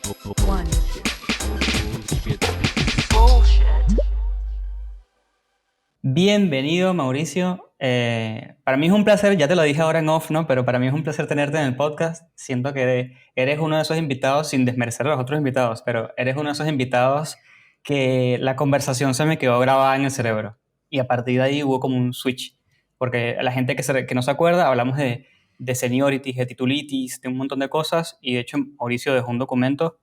One. Bienvenido, Mauricio. Para mí es un placer, ya te lo dije ahora en off, ¿no? Pero para mí es un placer tenerte en el podcast. Siento que eres uno de esos invitados, sin desmerecer a los otros invitados, pero eres uno de esos invitados que la conversación se me quedó grabada en el cerebro. Y a partir de ahí hubo como un switch. Porque la gente que no se acuerda, hablamos de seniorities, de titulitis, de un montón de cosas. Y de hecho, Mauricio dejó un documento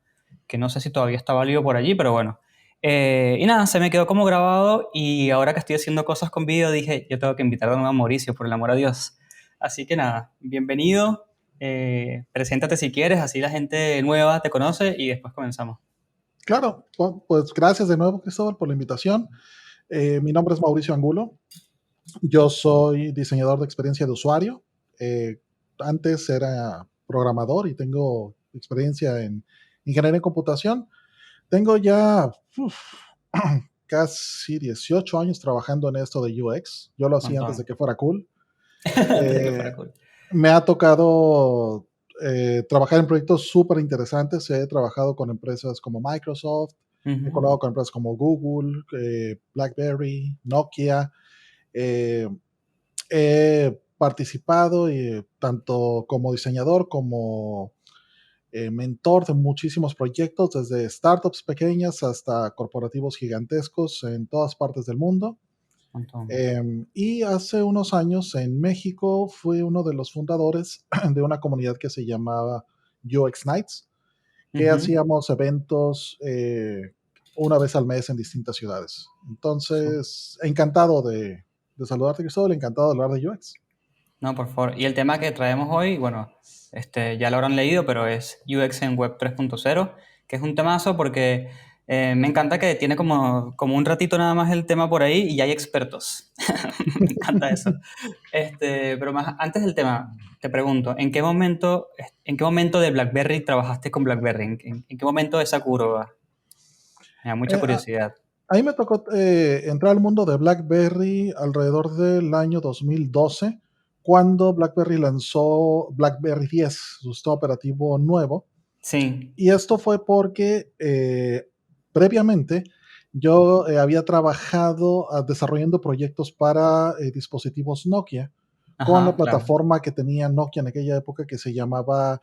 que no sé si todavía está válido por allí, pero bueno. Y nada, se me quedó como grabado y ahora que estoy haciendo cosas con vídeo dije, yo tengo que invitar de nuevo a Mauricio, por el amor a Dios. Así que nada, bienvenido, preséntate si quieres, así la gente nueva te conoce y después comenzamos. Claro, pues gracias de nuevo, Cristóbal, por la invitación. Mi nombre es Mauricio Angulo. Yo soy diseñador de experiencia de usuario. Antes era programador y tengo experiencia en ingeniería en computación. Tengo ya casi 18 años trabajando en esto de UX. Yo lo hacía antes de Montón. que fuera cool. Antes de que fuera cool. Me ha tocado trabajar en proyectos súper interesantes. He trabajado con empresas como Microsoft, he Ujú. colaborado con empresas como Google, BlackBerry, Nokia. Eh, He participado tanto como diseñador como mentor de muchísimos proyectos, desde startups pequeñas hasta corporativos gigantescos en todas partes del mundo. Montón. Y hace unos años en México fui uno de los fundadores de una comunidad que se llamaba UX Nights, que Ujú. hacíamos eventos una vez al mes en distintas ciudades. Su- Entonces, encantado de saludarte, Cristóbal, encantado de hablar de UX. No, por favor. Y el tema que traemos hoy, bueno, ya lo habrán leído, pero es UX en Web 3.0, que es un temazo porque me encanta que tiene como un ratito nada más el tema por ahí y ya hay expertos. Me encanta eso. Pero más antes del tema, te pregunto, ¿en qué momento de BlackBerry trabajaste con BlackBerry? ¿En qué momento de esa curva? Me da mucha Eh, a, curiosidad. a mí me tocó entrar al mundo de BlackBerry alrededor del año 2012, cuando BlackBerry lanzó BlackBerry 10, su sistema operativo nuevo. Sí. Y esto fue porque previamente yo había trabajado desarrollando proyectos para dispositivos Nokia con la Ajá, claro. plataforma que tenía Nokia en aquella época que se llamaba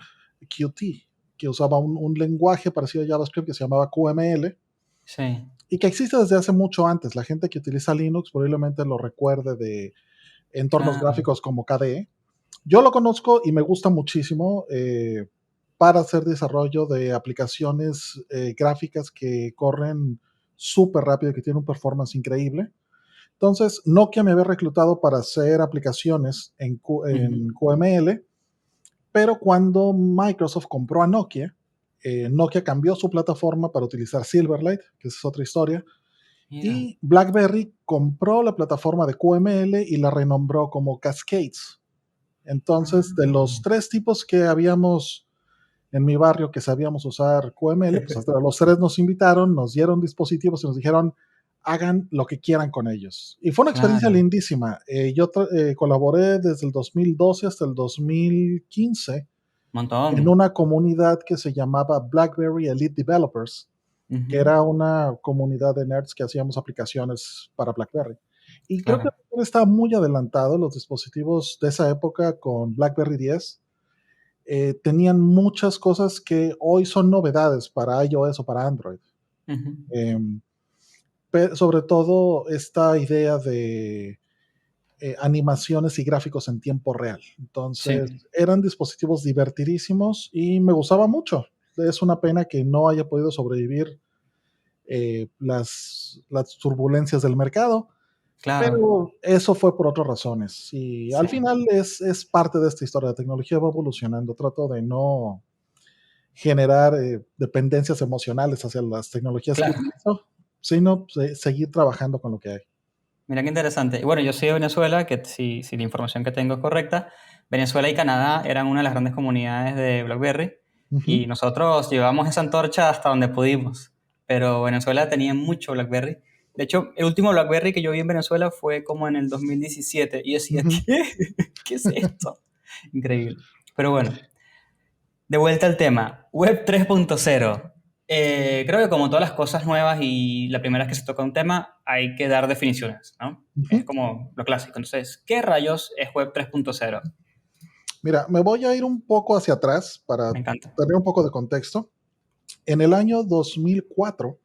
Qt, que usaba un lenguaje parecido a JavaScript que se llamaba QML Sí. y que existe desde hace mucho antes. La gente que utiliza Linux probablemente lo recuerde de entornos Claro. gráficos como KDE. Yo lo conozco y me gusta muchísimo para hacer desarrollo de aplicaciones gráficas que corren súper rápido y que tienen un performance increíble. Entonces, Nokia me había reclutado para hacer aplicaciones Ujú. en QML, pero cuando Microsoft compró a Nokia, Nokia cambió su plataforma para utilizar Silverlight, que esa es otra historia, Mira. y BlackBerry compró la plataforma de QML y la renombró como Cascades. Entonces, de los Ah. tres tipos que habíamos en mi barrio que sabíamos usar QML, pues hasta los tres nos invitaron, nos dieron dispositivos y nos dijeron, hagan lo que quieran con ellos. Y fue una experiencia Claro. lindísima. Yo colaboré desde el 2012 hasta el 2015 Montón. en una comunidad que se llamaba BlackBerry Elite Developers, que Ujú. era una comunidad de nerds que hacíamos aplicaciones para BlackBerry. Y creo que Claro. está muy adelantado. Los dispositivos de esa época con BlackBerry 10 tenían muchas cosas que hoy son novedades para iOS o para Android. Ujú. Eh, sobre todo esta idea de animaciones y gráficos en tiempo real. Entonces, Sí. eran dispositivos divertidísimos y me gustaba mucho. Es una pena que no haya podido sobrevivir las turbulencias del mercado, Claro. pero eso fue por otras razones. Y Sí. al final es parte de esta historia. La tecnología va evolucionando. Trato de no generar dependencias emocionales hacia las tecnologías que Claro. utilizo, sino seguir trabajando con lo que hay. Mira qué interesante. Y bueno, yo soy de Venezuela, que si la información que tengo es correcta, Venezuela y Canadá eran una de las grandes comunidades de BlackBerry Ujú. y nosotros llevamos esa antorcha hasta donde pudimos, pero Venezuela tenía mucho BlackBerry. De hecho, el último BlackBerry que yo vi en Venezuela fue como en el 2017 y decía, Ujú. ¿qué? ¿Qué es esto? Increíble. Pero bueno, De vuelta al tema, Web 3.0. Creo que como todas las cosas nuevas y la primera vez que se toca un tema, hay que dar definiciones, ¿no? Es Ujú. como lo clásico. Entonces, ¿qué rayos es Web 3.0? Mira, me voy a ir un poco hacia atrás para Me encanta. tener un poco de contexto. En el año 2004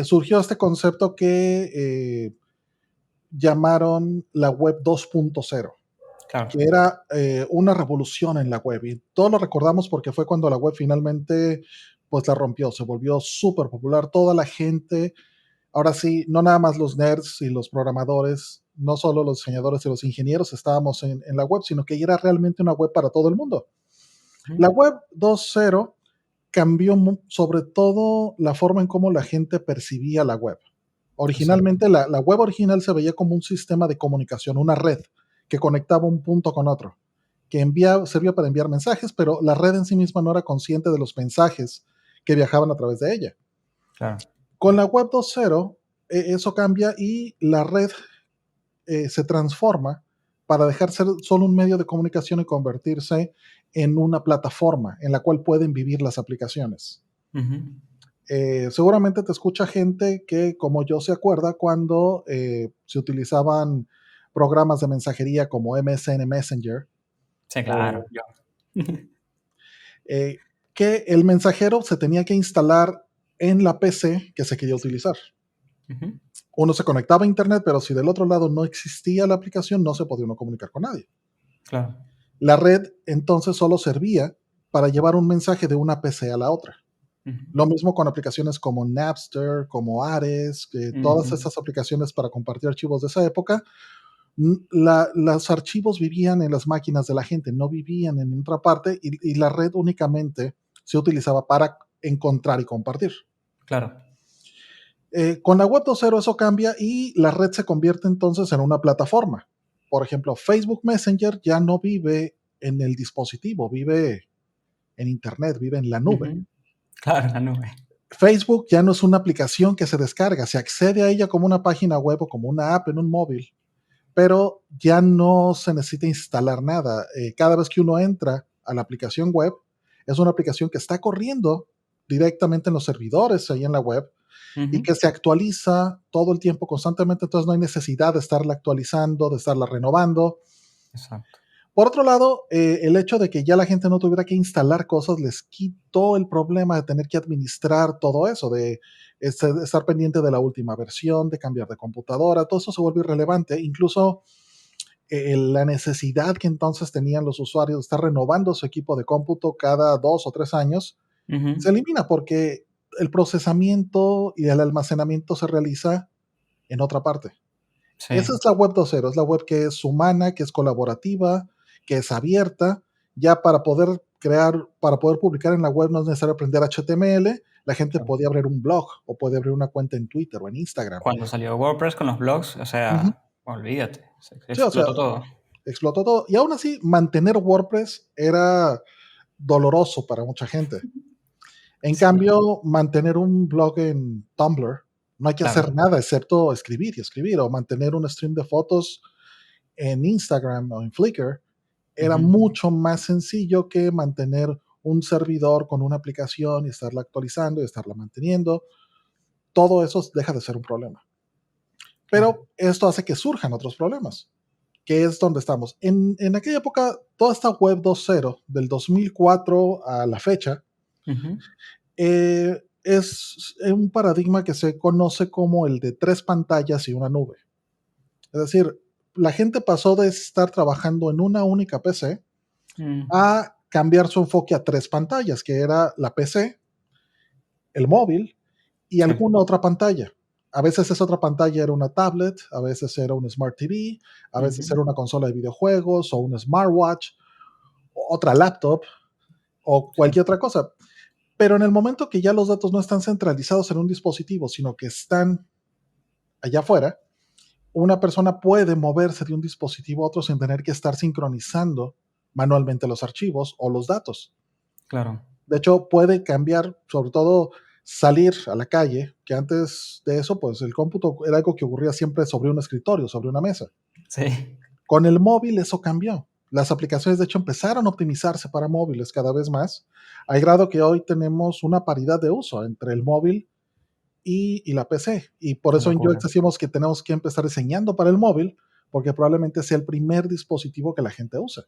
surgió este concepto que llamaron la web 2.0, Claro. que era una revolución en la web. Y todos lo recordamos porque fue cuando la web finalmente pues la rompió, se volvió súper popular. Toda la gente, ahora sí, no nada más los nerds y los programadores, no solo los diseñadores y los ingenieros estábamos en la web, sino que era realmente una web para todo el mundo. Ujú. La web 2.0 cambió sobre todo la forma en cómo la gente percibía la web. Exacto. Originalmente, la web original se veía como un sistema de comunicación, una red que conectaba un punto con otro, que servía para enviar mensajes, pero la red en sí misma no era consciente de los mensajes que viajaban a través de ella. Claro. Con la web 2.0, eso cambia y la red se transforma para dejar ser solo un medio de comunicación y convertirse en una plataforma en la cual pueden vivir las aplicaciones. Ujú. Seguramente te escucha gente que, como yo, se acuerda cuando se utilizaban programas de mensajería como MSN Messenger, Sí, claro. o Yo. eh, que el mensajero se tenía que instalar en la PC que se quería utilizar. Ujú. Uno se conectaba a Internet, pero si del otro lado no existía la aplicación, no se podía uno comunicar con nadie. Claro. La red entonces solo servía para llevar un mensaje de una PC a la otra. Ujú. Lo mismo con aplicaciones como Napster, como Ares, todas Ujú. esas aplicaciones para compartir archivos de esa época. Los archivos vivían en las máquinas de la gente, no vivían en otra parte y la red únicamente se utilizaba para encontrar y compartir. Claro. Con la web 2.0 eso cambia y la red se convierte entonces en una plataforma. Por ejemplo, Facebook Messenger ya no vive en el dispositivo, vive en Internet, vive en la nube. Ujú. Claro, la nube. Facebook ya no es una aplicación que se descarga, se accede a ella como una página web o como una app en un móvil, pero ya no se necesita instalar nada. Cada vez que uno entra a la aplicación web, es una aplicación que está corriendo directamente en los servidores ahí en la web y Ujú. que se actualiza todo el tiempo constantemente, entonces no hay necesidad de estarla actualizando, de estarla renovando. Exacto. Por otro lado, el hecho de que ya la gente no tuviera que instalar cosas les quitó el problema de tener que administrar todo eso, de estar pendiente de la última versión, de cambiar de computadora, todo eso se vuelve irrelevante. Incluso la necesidad que entonces tenían los usuarios de estar renovando su equipo de cómputo cada 2 o 3 años Ujú. se elimina porque el procesamiento y el almacenamiento se realiza en otra parte. Esa Sí. es la web 2.0, es la web que es humana, que es colaborativa, que es abierta. Ya para poder crear, para poder publicar en la web no es necesario aprender HTML. La gente Claro. puede abrir un blog o puede abrir una cuenta en Twitter o en Instagram. Cuando salió WordPress con los blogs, o Ujú. sea, olvídate, se Sí, o sea, explotó todo. explotó todo. Y aún así, mantener WordPress era doloroso para mucha gente. En Sí, cambio, mantener un blog en Tumblr, no hay que claro. hacer nada excepto escribir y escribir, o mantener un stream de fotos en Instagram o en Flickr, era Ujú. mucho más sencillo que mantener un servidor con una aplicación y estarla actualizando y estarla manteniendo. Todo eso deja de ser un problema. Claro. Pero esto hace que surjan otros problemas, que es donde estamos. En aquella época, toda esta web 2.0, del 2004 a la fecha, Ujú. es un paradigma que se conoce como el de 3 pantallas y una nube. Es decir, la gente pasó de estar trabajando en una única PC Mm. a cambiar su enfoque a 3 pantallas, que era la PC, el móvil y Sí. alguna otra pantalla. A veces esa otra pantalla era una tablet, a veces era un Smart TV, a veces Ujú. era una consola de videojuegos o un smartwatch, otra laptop o Sí. cualquier otra cosa. Pero en el momento que ya los datos no están centralizados en un dispositivo, sino que están allá afuera, una persona puede moverse de un dispositivo a otro sin tener que estar sincronizando manualmente los archivos o los datos. Claro. De hecho, puede cambiar, sobre todo salir a la calle, que antes de eso, pues el cómputo era algo que ocurría siempre sobre un escritorio, sobre una mesa. Sí. Con el móvil eso cambió. Las aplicaciones, de hecho, empezaron a optimizarse para móviles cada vez más, al grado que hoy tenemos una paridad de uso entre el móvil y la PC. Y por Qué eso en UX locura. decimos que tenemos que empezar diseñando para el móvil, porque probablemente sea el primer dispositivo que la gente usa.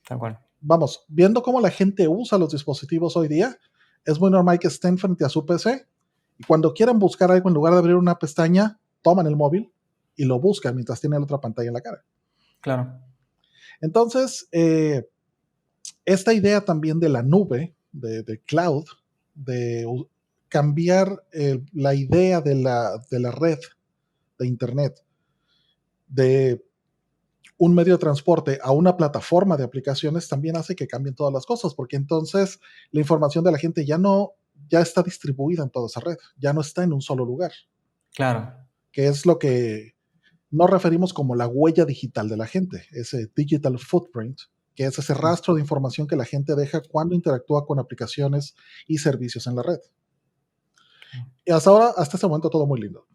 Tal cual. Vamos, viendo cómo la gente usa los dispositivos hoy día, es muy normal que estén frente a su PC y cuando quieran buscar algo, en lugar de abrir una pestaña, toman el móvil y lo buscan mientras tienen la otra pantalla en la cara. Claro. Entonces, esta idea también de la nube, de cloud, de cambiar la idea de la red de Internet, de un medio de transporte a una plataforma de aplicaciones, también hace que cambien todas las cosas, porque entonces la información de la gente ya está distribuida en toda esa red, ya no está en un solo lugar, Claro. que es lo que nos referimos como la huella digital de la gente, ese digital footprint, que es ese rastro de información que la gente deja cuando interactúa con aplicaciones y servicios en la red. Y hasta ahora, hasta este momento, todo muy lindo.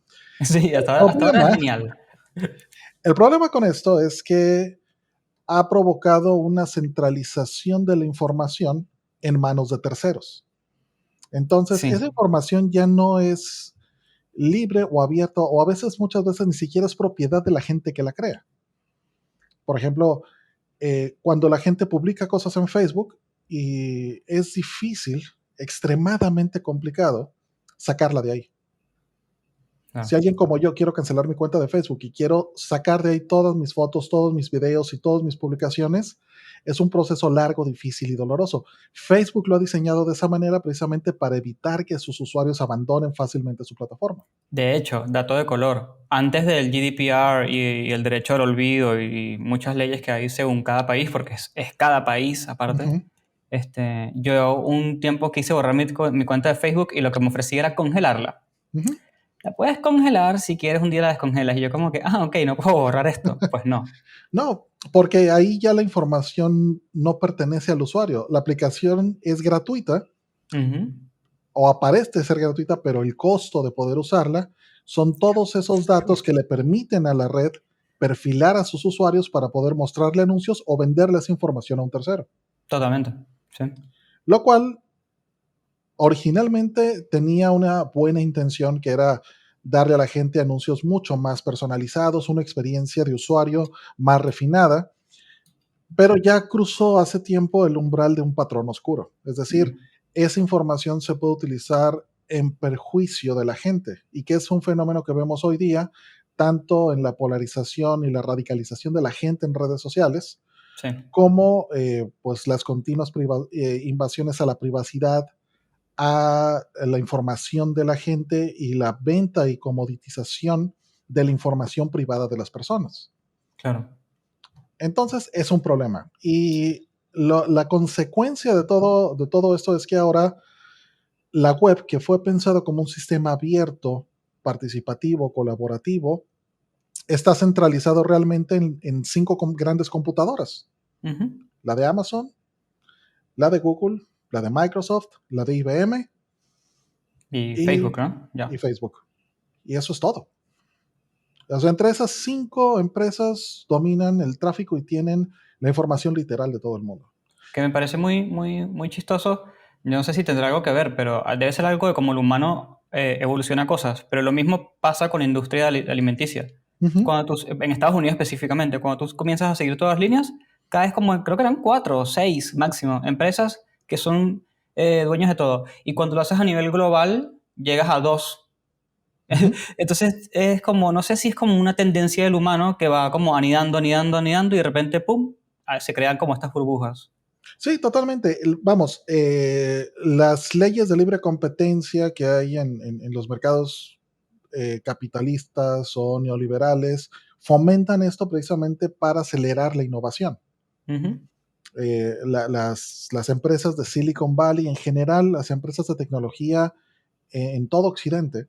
Sí, El hasta ahora es problema, genial. el problema con esto es que ha provocado una centralización de la información en manos de terceros. Entonces, Sí. esa información ya no es libre o abierta, o a veces, muchas veces, ni siquiera es propiedad de la gente que la crea. Por ejemplo, cuando la gente publica cosas en Facebook y es difícil, extremadamente complicado, sacarla de ahí. Si Claro. alguien como yo quiero cancelar mi cuenta de Facebook y quiero sacar de ahí todas mis fotos, todos mis videos y todas mis publicaciones, es un proceso largo, difícil y doloroso. Facebook lo ha diseñado de esa manera precisamente para evitar que sus usuarios abandonen fácilmente su plataforma. De hecho, dato de color. Antes del GDPR y el derecho al olvido y muchas leyes que hay según cada país, porque es cada país aparte, Ujú, yo un tiempo quise borrar mi cuenta de Facebook y lo que me ofrecía era congelarla. ujú. La puedes congelar, si quieres un día la descongelas. Y yo como que, ok, no puedo borrar esto. Pues no. No, porque ahí ya la información no pertenece al usuario. La aplicación es gratuita Ujú. o aparece ser gratuita, pero el costo de poder usarla son todos esos datos que le permiten a la red perfilar a sus usuarios para poder mostrarle anuncios o venderles información a un tercero. Totalmente. Sí. Lo cual originalmente tenía una buena intención, que era darle a la gente anuncios mucho más personalizados, una experiencia de usuario más refinada, pero ya cruzó hace tiempo el umbral de un patrón oscuro. Es decir, Mm. esa información se puede utilizar en perjuicio de la gente, y que es un fenómeno que vemos hoy día, tanto en la polarización y la radicalización de la gente en redes sociales, Sí. como pues las continuas invasiones a la privacidad, a la información de la gente y la venta y comoditización de la información privada de las personas. Claro. Entonces es un problema. Y la consecuencia de todo esto es que ahora la web, que fue pensado como un sistema abierto, participativo, colaborativo, está centralizado realmente en cinco grandes computadoras. Ujú. La de Amazon, la de Google, la de Microsoft, la de IBM Y y, Facebook, ¿no? y Ya. Facebook. Y eso es todo. O sea, entre esas cinco empresas dominan el tráfico y tienen la información literal de todo el mundo. Que me parece muy, muy, muy chistoso. Yo no sé si tendrá algo que ver, pero debe ser algo de cómo el humano evoluciona cosas. Pero lo mismo pasa con la industria alimenticia. Ujú, Cuando en Estados Unidos específicamente, cuando tú comienzas a seguir todas las líneas, cada vez como, creo que eran 4 o 6 máximo, empresas que son dueños de todo. Y cuando lo haces a nivel global, llegas a dos. ujú. Entonces es como, no sé si es como una tendencia del humano que va como anidando, anidando, anidando y de repente, ¡pum!, se crean como estas burbujas. Sí, totalmente. Vamos, las leyes de libre competencia que hay en los mercados capitalistas o neoliberales fomentan esto precisamente para acelerar la innovación. Ujú. Las empresas de Silicon Valley, en general, las empresas de tecnología en todo Occidente,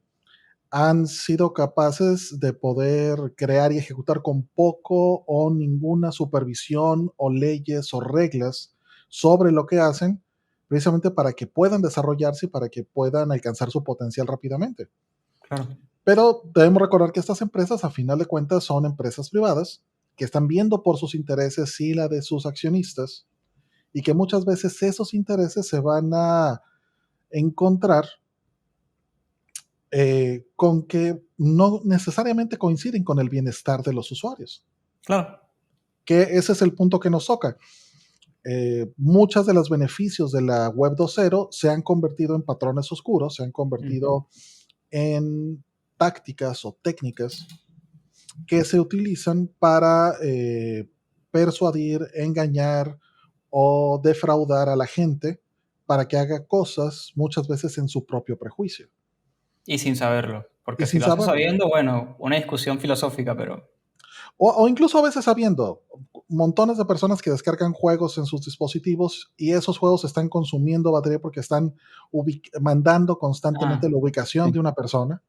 han sido capaces de poder crear y ejecutar con poco o ninguna supervisión o leyes o reglas sobre lo que hacen, precisamente para que puedan desarrollarse y para que puedan alcanzar su potencial rápidamente. Claro. Pero debemos recordar que estas empresas, a final de cuentas, son empresas privadas que están viendo por sus intereses y la de sus accionistas, y que muchas veces esos intereses se van a encontrar con que no necesariamente coinciden con el bienestar de los usuarios. Claro. Que ese es el punto que nos toca. Muchos de los beneficios de la web 2.0 se han convertido en patrones oscuros, se han convertido en tácticas o técnicas que se utilizan para persuadir, engañar o defraudar a la gente para que haga cosas muchas veces en su propio prejuicio. Y sin saberlo, Y porque si sin lo haces saberlo. sabiendo, bueno, una discusión filosófica, pero O incluso a veces sabiendo, montones de personas que descargan juegos en sus dispositivos y esos juegos están consumiendo batería porque están mandando constantemente la ubicación de sí, una persona.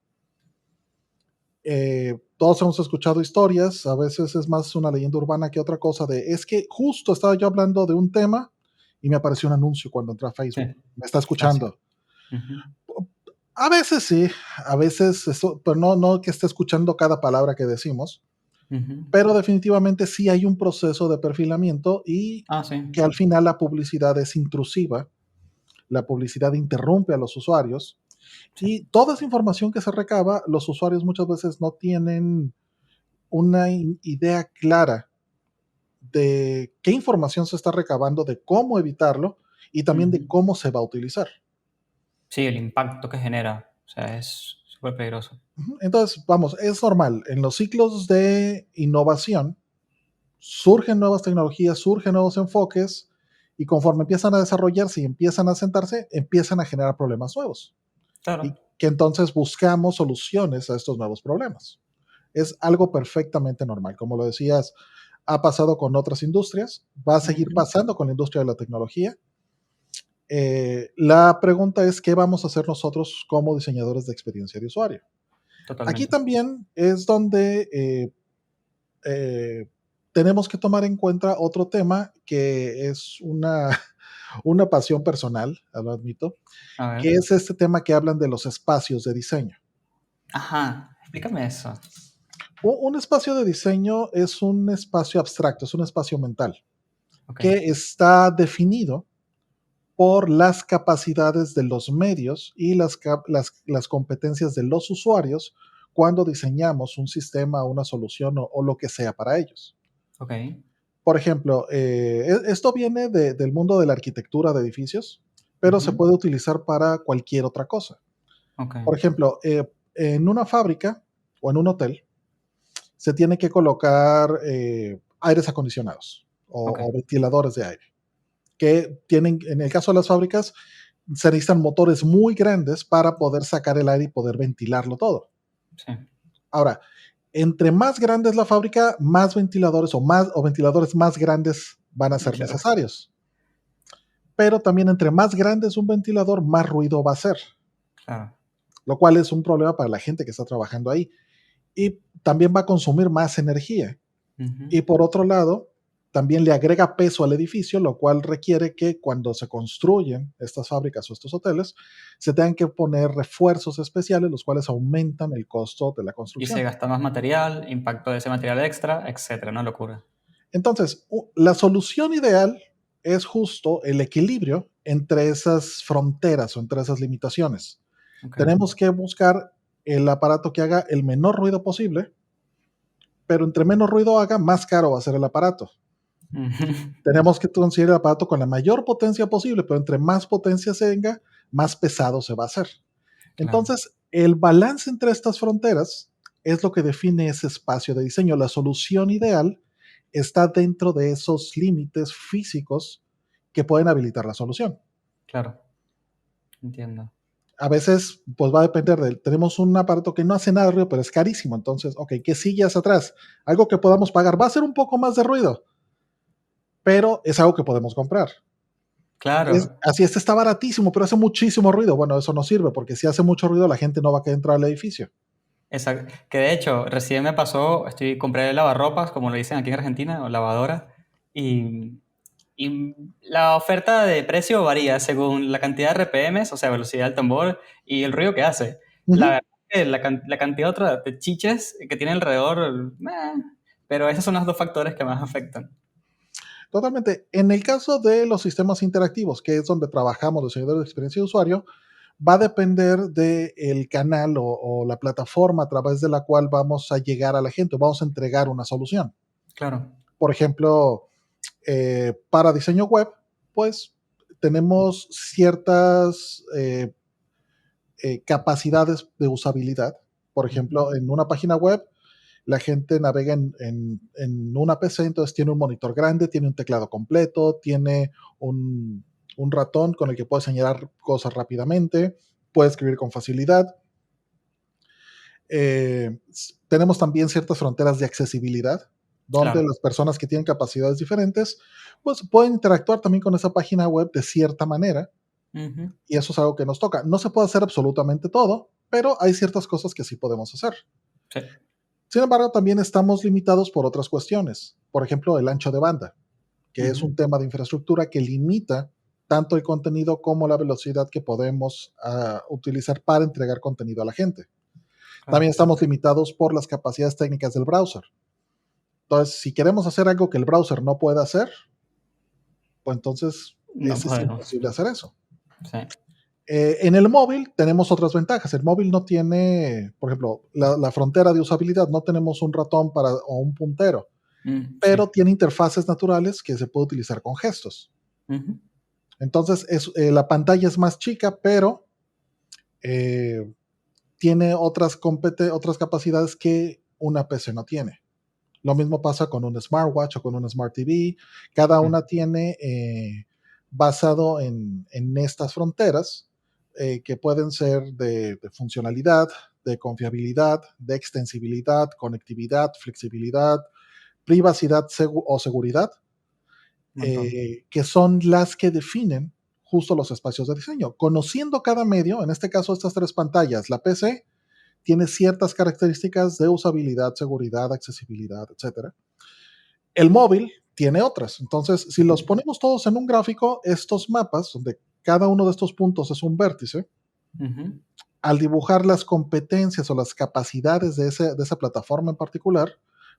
Todos hemos escuchado historias, a veces es más una leyenda urbana que otra cosa de, es que justo estaba yo hablando de un tema y me apareció un anuncio cuando entré a sí, Facebook. Me está clásico. escuchando. Ujú, A veces sí, a veces eso, pero no que esté escuchando cada palabra que decimos, ujú. pero definitivamente sí hay un proceso de perfilamiento y Sí, que al final la publicidad es intrusiva, la publicidad interrumpe a los usuarios sí. y toda esa información que se recaba, los usuarios muchas veces no tienen una idea clara de qué información se está recabando, de cómo evitarlo y también de Ujú. cómo se va a utilizar. Sí, el impacto que genera, o sea, es súper peligroso. Entonces, vamos, es normal. En los ciclos de innovación surgen nuevas tecnologías, surgen nuevos enfoques y conforme empiezan a desarrollarse y empiezan a sentarse, empiezan a generar problemas nuevos. Y Claro. que entonces buscamos soluciones a estos nuevos problemas. Es algo perfectamente normal. Como lo decías, ha pasado con otras industrias, va a seguir Ujú. pasando con la industria de la tecnología. La pregunta es, ¿qué vamos a hacer nosotros como diseñadores de experiencia de usuario? Aquí Totalmente. también es donde eh, tenemos que tomar en cuenta otro tema que es una pasión personal, lo admito, A que ver. es este tema que hablan de los espacios de diseño. Ajá, explícame eso. Un espacio de diseño es un espacio abstracto, es un espacio mental, Ok, que está definido por las capacidades de los medios y las competencias de los usuarios cuando diseñamos un sistema, una solución o lo que sea para ellos. ok. Por ejemplo, esto viene del mundo de la arquitectura de edificios, pero se Ujú. puede utilizar para cualquier otra cosa. Ok, Por ejemplo, en una fábrica o en un hotel se tiene que colocar aires acondicionados ok. o ventiladores de aire, que tienen, en el caso de las fábricas, se necesitan motores muy grandes para poder sacar el aire y poder ventilarlo todo. Sí, Ahora, entre más grande es la fábrica, más ventiladores o ventiladores más grandes van a ser claro, necesarios. Pero también entre más grande es un ventilador, más ruido va a hacer, claro. lo cual es un problema para la gente que está trabajando ahí. Y también va a consumir más energía. Ujú. Y por otro lado, también le agrega peso al edificio, lo cual requiere que cuando se construyen estas fábricas o estos hoteles, se tengan que poner refuerzos especiales, los cuales aumentan el costo de la Y se construcción. gasta más material, impacto de ese material extra, etcétera, una locura. Entonces, la solución ideal es justo el equilibrio entre esas fronteras o entre esas limitaciones. Ok. Tenemos que buscar el aparato que haga el menor ruido posible, pero entre menos ruido haga, más caro va a ser el aparato. Ujú. Tenemos que conseguir el aparato con la mayor potencia posible, pero entre más potencia se tenga, más pesado se va a hacer. Claro, Entonces, el balance entre estas fronteras es lo que define ese espacio de diseño. La solución ideal está dentro de esos límites físicos que pueden habilitar la solución. claro, entiendo. A veces, pues va a depender de, tenemos un aparato que no hace nada de ruido, pero es carísimo. Entonces, ok, ¿qué sigue hacia atrás? Algo que podamos pagar. Va a ser un poco más de ruido, pero es algo que podemos comprar. Claro, Así, este está baratísimo, pero hace muchísimo ruido. Bueno, eso no sirve porque si hace mucho ruido, la gente no va a querer entrar al edificio. exacto. Que de hecho, recién me pasó, compré lavarropas, como lo dicen aquí en Argentina, o lavadora, y, y la oferta de precio varía según la cantidad de RPMs, o sea, velocidad del tambor, y el ruido que hace. La Ujú. verdad es que la cantidad otra de chiches que tiene alrededor, pero esos son los dos factores que más afectan. Totalmente. En el caso de los sistemas interactivos, que es donde trabajamos los diseñadores de experiencia de usuario, va a depender del canal o la plataforma a través de la cual vamos a llegar a la gente, vamos a entregar una solución. Claro. Por ejemplo, para diseño web, pues tenemos ciertas capacidades de usabilidad. Por ejemplo, en una página web, la gente navega en una PC, entonces tiene un monitor grande, tiene un teclado completo, tiene un ratón con el que puede señalar cosas rápidamente, puede escribir con facilidad. Tenemos también ciertas fronteras de accesibilidad, donde Claro. las personas que tienen capacidades diferentes, pues pueden interactuar también con esa página web de cierta manera, Ujú. y eso es algo que nos toca. No se puede hacer absolutamente todo, pero hay ciertas cosas que sí podemos hacer. Sí. Sin embargo, también estamos limitados por otras cuestiones. Por ejemplo, el ancho de banda, que es Ujú. un tema de infraestructura que limita tanto el contenido como la velocidad que podemos utilizar para entregar contenido a la gente. Claro. También estamos limitados por las capacidades técnicas del browser. Entonces, si queremos hacer algo que el browser no puede hacer, pues entonces No es podemos. imposible hacer eso. Sí. En el móvil tenemos otras ventajas. El móvil no tiene, por ejemplo, la frontera de usabilidad, no tenemos un ratón o un puntero, Sí. pero tiene interfaces naturales que se puede utilizar con gestos. Ujú. Entonces, la pantalla es más chica, pero eh, tiene otras capacidades que una PC no tiene. Lo mismo pasa con un smartwatch o con un smart TV. Cada Mm. una tiene, basado en estas fronteras, que pueden ser de funcionalidad, de confiabilidad, de extensibilidad, conectividad, flexibilidad, privacidad o seguridad, Un montón. que son las que definen justo los espacios de diseño. Conociendo cada medio, en este caso estas tres pantallas, la PC tiene ciertas características de usabilidad, seguridad, accesibilidad, etcétera. El móvil tiene otras. Entonces, si los ponemos todos en un gráfico, estos mapas, donde cada uno de estos puntos es un vértice, Ujú. al dibujar las competencias o las capacidades de esa plataforma en particular,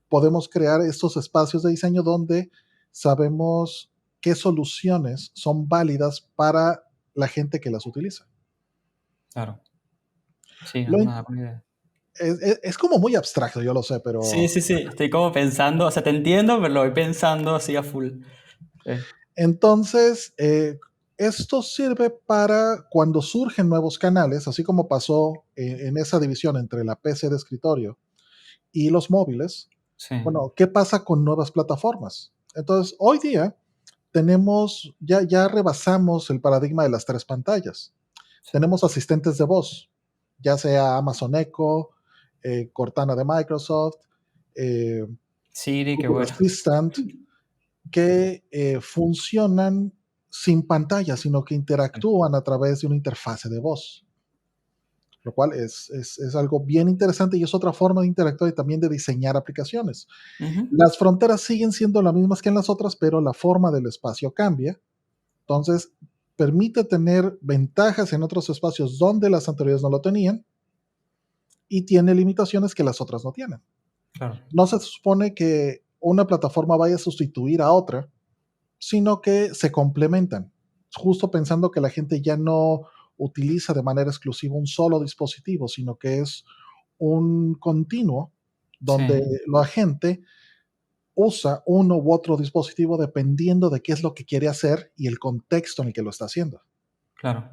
podemos crear estos espacios de diseño donde sabemos qué soluciones son válidas para la gente que las utiliza. Claro. Sí, no, Lo nada, buena idea. es como muy abstracto, yo lo sé, Sí, pero sí, sí. Estoy como pensando, o sea, te entiendo, pero lo voy pensando así a full. Sí. entonces, esto sirve para cuando surgen nuevos canales, así como pasó en esa división entre la PC de escritorio y los móviles. Sí. Bueno, ¿qué pasa con nuevas plataformas? Entonces, hoy día ya rebasamos el paradigma de las tres pantallas. Sí. Tenemos asistentes de voz, ya sea Amazon Echo, Cortana de Microsoft, eh, Siri, qué Google bueno. Assistant, que funcionan sin pantalla, sino que Sí. interactúan a través de una interfase de voz, lo cual es algo bien interesante y es otra forma de interactuar y también de diseñar aplicaciones. Ujú. Las fronteras siguen siendo las mismas que en las otras, pero la forma del espacio cambia. Entonces, permite tener ventajas en otros espacios donde las anteriores no lo tenían y tiene limitaciones que las otras no tienen. Claro. No se supone que una plataforma vaya a sustituir a otra, sino que se complementan, justo pensando que la gente ya no utiliza de manera exclusiva un solo dispositivo, sino que es un continuo Sí, donde la gente usa uno u otro dispositivo dependiendo de qué es lo que quiere hacer y el contexto en el que lo está haciendo. claro.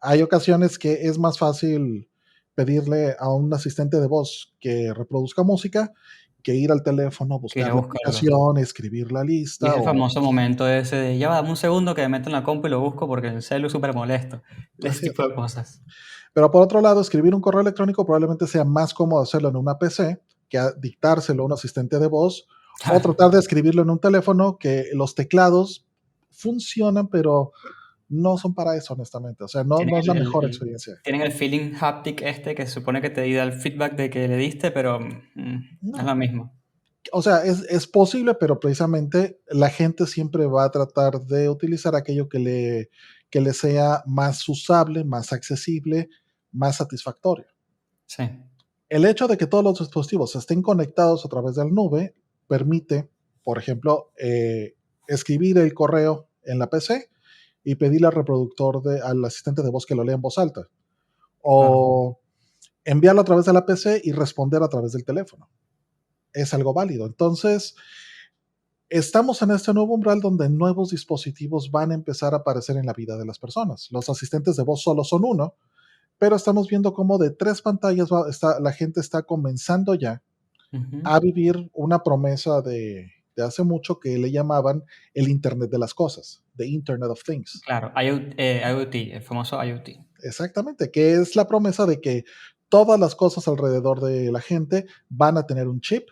Hay ocasiones que es más fácil pedirle a un asistente de voz que reproduzca música que ir al teléfono, Que ir buscar a la buscarlo. aplicación, escribir la Y es lista el o famoso momento ese de, ya va, dame un segundo que me meto en la compu y lo busco porque el celu es súper molesto. Ese así tipo es. de cosas. Pero por otro lado, escribir un correo electrónico probablemente sea más cómodo hacerlo en una PC que dictárselo a un asistente de voz o Claro. tratar de escribirlo en un teléfono que los teclados funcionan, pero no son para eso, honestamente. O sea, Tienen no es la mejor experiencia. tienen el feeling haptic este que se supone que te da el feedback de que le diste, pero no es No. lo mismo. O sea, es posible, pero precisamente la gente siempre va a tratar de utilizar aquello que le sea más usable, más accesible, más satisfactorio. Sí. el hecho de que todos los dispositivos estén conectados a través de la nube permite, por ejemplo, escribir el correo en la PC y pedirle al asistente de voz que lo lea en voz alta. Claro. O enviarlo a través de la PC y responder a través del teléfono. Es algo válido. Entonces, estamos en este nuevo umbral donde nuevos dispositivos van a empezar a aparecer en la vida de las personas. Los asistentes de voz solo son uno, pero estamos viendo cómo de 3 pantallas la gente está comenzando ya Ujú. a vivir una promesa de hace mucho que le llamaban el Internet de las cosas, the Internet of Things. Claro, IoT, el famoso IoT. Exactamente, que es la promesa de que todas las cosas alrededor de la gente van a tener un chip,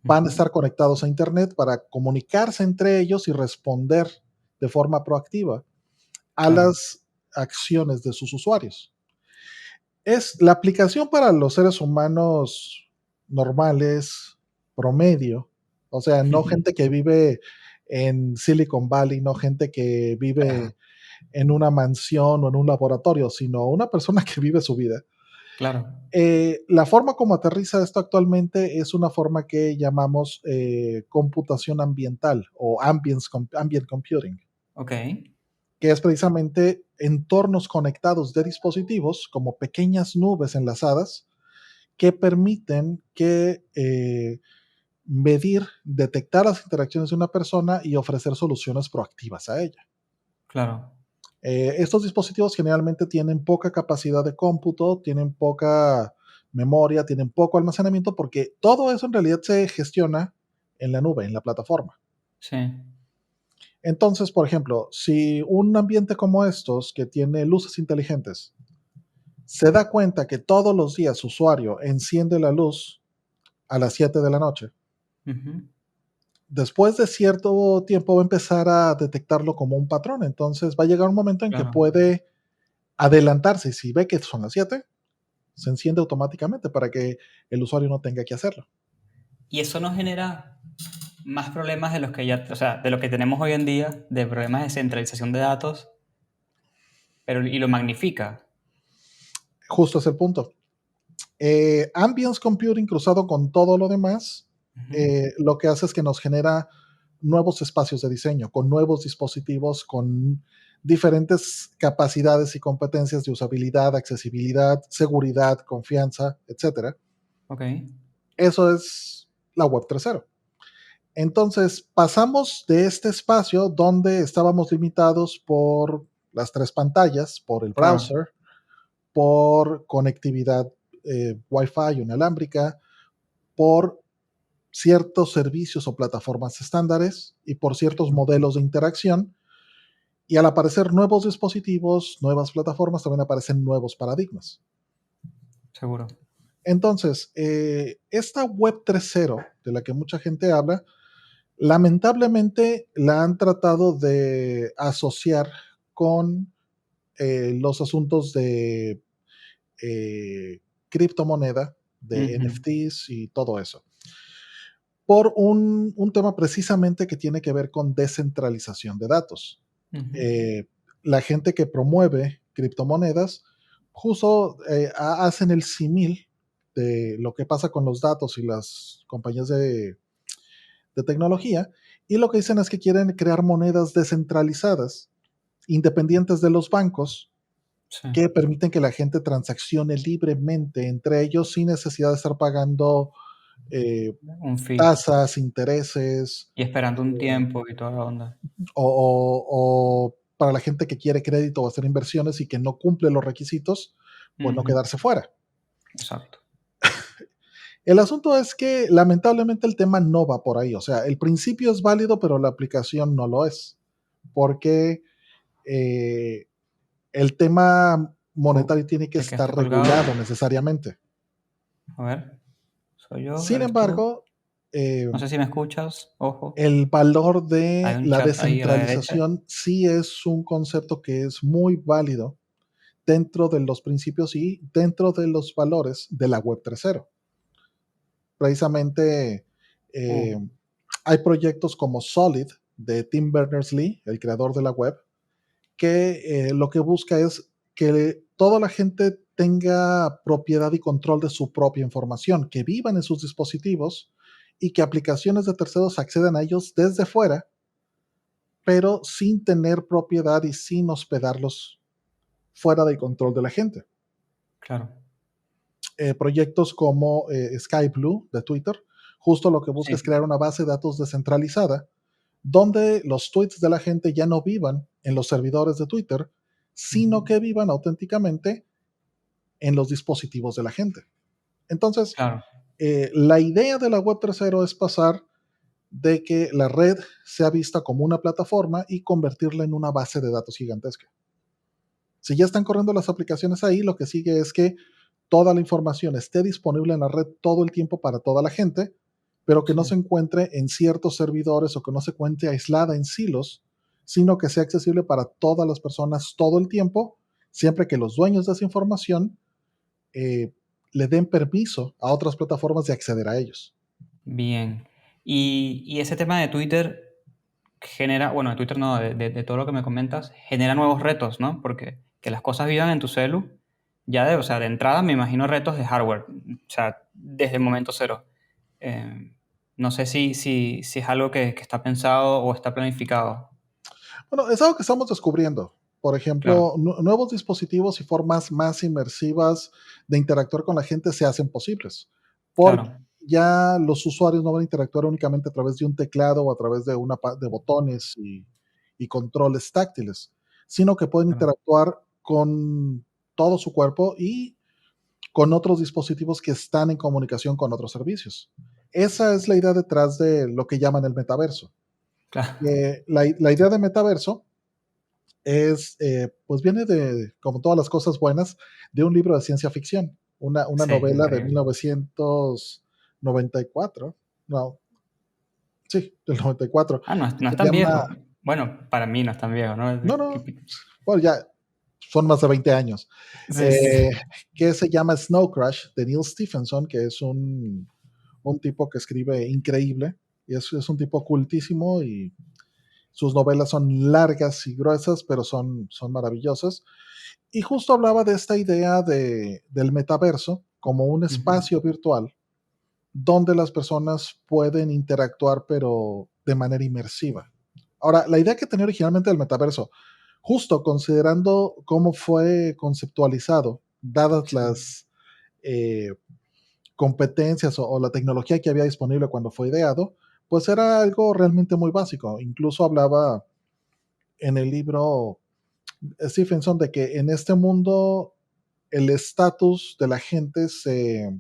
van a Ujú. estar conectados a Internet para comunicarse entre ellos y responder de forma proactiva a Claro. las acciones de sus usuarios. Es la aplicación para los seres humanos normales, promedio, o sea, no gente que vive en Silicon Valley, no gente que Claro, vive en una mansión o en un laboratorio, sino una persona que vive su vida. claro. La forma como aterriza esto actualmente es una forma que llamamos computación ambiental o ambient computing, Okey. que es precisamente entornos conectados de dispositivos como pequeñas nubes enlazadas que permiten medir, detectar las interacciones de una persona y ofrecer soluciones proactivas a ella. Claro. Estos dispositivos generalmente tienen poca capacidad de cómputo, tienen poca memoria, tienen poco almacenamiento, porque todo eso en realidad se gestiona en la nube, en la plataforma. Sí. Entonces, por ejemplo, si un ambiente como estos, que tiene luces inteligentes, se da cuenta que todos los días su usuario enciende la luz a las 7 de la noche, Ujú. después de cierto tiempo va a empezar a detectarlo como un patrón. Entonces va a llegar un momento en que Claro. puede adelantarse. Si ve que son las 7, se enciende automáticamente para que el usuario no tenga que hacerlo. Y eso no genera más problemas de los que ya, o sea, de lo que tenemos hoy en día, de problemas de centralización de datos, pero y lo magnifica. Justo es el punto. Ambience Computing cruzado con todo lo demás, Ujú. lo que hace es que nos genera nuevos espacios de diseño, con nuevos dispositivos, con diferentes capacidades y competencias de usabilidad, accesibilidad, seguridad, confianza, etcétera. Okey. Eso es la Web 3.0. Entonces, pasamos de este espacio donde estábamos limitados por las 3 pantallas, por el Claro. browser, por conectividad Wi-Fi inalámbrica, por ciertos servicios o plataformas estándares y por ciertos Claro. modelos de interacción. Y al aparecer nuevos dispositivos, nuevas plataformas, también aparecen nuevos paradigmas. Seguro. Entonces, esta Web 3.0 de la que mucha gente habla, lamentablemente la han tratado de asociar con los asuntos de criptomoneda, de Ujú. NFTs y todo eso, por un tema precisamente que tiene que ver con descentralización de datos. Ujú. Eh, la gente que promueve criptomonedas justo hacen el símil de lo que pasa con los datos y las compañías de tecnología, y lo que dicen es que quieren crear monedas descentralizadas, independientes de los bancos, Sí. que permiten que la gente transaccione libremente entre ellos sin necesidad de estar pagando eh, Un fee. tasas, intereses, Y esperando un tiempo y toda la onda. o para la gente que quiere crédito o hacer inversiones y que no cumple los requisitos, pues no Ujú. quedarse fuera. Exacto. El asunto es que lamentablemente el tema no va por ahí, o sea, el principio es válido, pero la aplicación no lo es, porque eh, el tema Co monetario tiene que ¿Te estar quedaste colgado? regulado necesariamente. A ver, ¿soy yo? Sin ¿Eres tú? embargo, eh, No sé si me escuchas. Ojo, el valor hay de un la chat ahí a la derecha. descentralización sí es un concepto que es muy válido dentro de los principios y dentro de los valores de la Web 3.0. Precisamente Uh, eh, hay proyectos como Solid de Tim Berners-Lee, el creador de la web, que lo que busca es que toda la gente tenga propiedad y control de su propia información, que vivan en sus dispositivos y que aplicaciones de terceros accedan a ellos desde fuera, pero sin tener propiedad y sin hospedarlos fuera del control de la gente. Claro. Proyectos como Sky Blue de Twitter, justo lo que busca Sí. es crear una base de datos descentralizada donde los tweets de la gente ya no vivan en los servidores de Twitter, sino Ujú. que vivan auténticamente en los dispositivos de la gente. Entonces, Claro. la idea de la Web 3.0 es pasar de que la red sea vista como una plataforma y convertirla en una base de datos gigantesca. Si ya están corriendo las aplicaciones ahí, lo que sigue es que toda la información esté disponible en la red todo el tiempo para toda la gente, pero que no Sí. se encuentre en ciertos servidores o que no se encuentre aislada en silos, sino que sea accesible para todas las personas todo el tiempo, siempre que los dueños de esa información eh, le den permiso a otras plataformas de acceder a ellos. Bien. Y ese tema de Twitter genera, bueno, de Twitter no, de todo lo que me comentas, genera nuevos retos, ¿no? Porque que las cosas vivan en tu celu, ya o sea, de entrada me imagino retos de hardware, o sea, desde el momento cero. Eh, no sé si es algo que está pensado o está planificado. Bueno, es algo que estamos descubriendo. Por Claro, ejemplo, nuevos dispositivos y formas más inmersivas de interactuar con la gente se hacen posibles, porque claro, ya los usuarios no van a interactuar únicamente a través de un teclado o a través de, de botones y controles táctiles, sino que pueden claro. interactuar con todo su cuerpo y con otros dispositivos que están en comunicación con otros servicios. Esa es la idea detrás de lo que llaman el metaverso. Claro. La idea de metaverso es, pues viene de, como todas las cosas buenas, de un libro de ciencia ficción, una Sí, novela de increíble. 1994, no, sí, del 94, Ah, no, que no es se tan llama, viejo. Bueno, para mí no es tan viejo, ¿no? no, no, bueno, ya son más de 20 años, Sí, sí. eh, que se llama Snow Crash, de Neil Stephenson, que es un tipo que escribe increíble, y es un tipo cultísimo y sus novelas son largas y gruesas, pero son maravillosas. Y justo hablaba de esta idea del metaverso como un Ujú. espacio virtual donde las personas pueden interactuar, pero de manera inmersiva. Ahora, la idea que tenía originalmente del metaverso, justo considerando cómo fue conceptualizado, dadas Sí, las eh, competencias o la tecnología que había disponible cuando fue ideado, pues era algo realmente muy básico. Incluso hablaba en el libro Stephenson de que en este mundo el estatus de la gente se